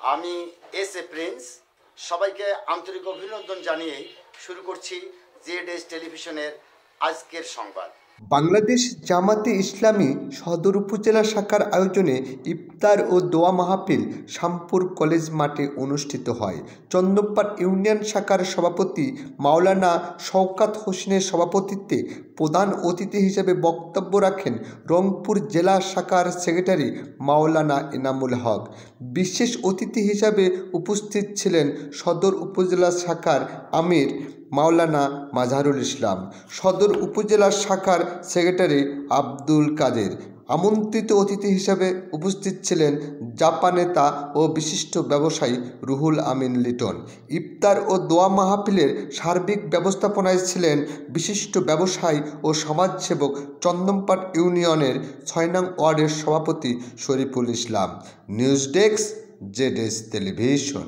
আমি S A Prince সবাইকে আন্তরিক অভিনন্দন জানিয়ে শুরু করছি জেডএস টেলিভিশনের আজকের সংবাদ। বাংলাদেশ জামাতে ইসলামী সদর উপজেলা শাখার আয়োজনে ইফতার ও দোয়া মাহফিল শামপুর কলেজ মাঠে অনুষ্ঠিত হয়। চন্দনপাড় ইউনিয়ন শাখার সভাপতি মাওলানা শওকাত হোসেনের সভাপতিত্বে প্রধান অতিথি হিসেবে বক্তব্য রাখেন রংপুর জেলা শাখার সেক্রেটারি মাওলানা এনামুল হক। বিশেষ অতিথি হিসাবে উপস্থিত ছিলেন সদর উপজেলা শাখার আমির মাওলানা মাজহারুল ইসলাম, সদর উপজেলা শাখার সেক্রেটারি আব্দুল কাদের। আমন্ত্রিত অতিথি হিসেবে উপস্থিত ছিলেন জাপানেতা ও বিশিষ্ট ব্যবসায়ী রুহুল আমিন লিটন। ইফতার ও দোয়া মাহফিলের সার্বিক ব্যবস্থাপনায় ছিলেন বিশিষ্ট ব্যবসায়ী ও সমাজসেবক চন্দনপাড় ইউনিয়নের ৬ নং ওয়ার্ডের সভাপতি Shariful Islam. News desk, ZS television.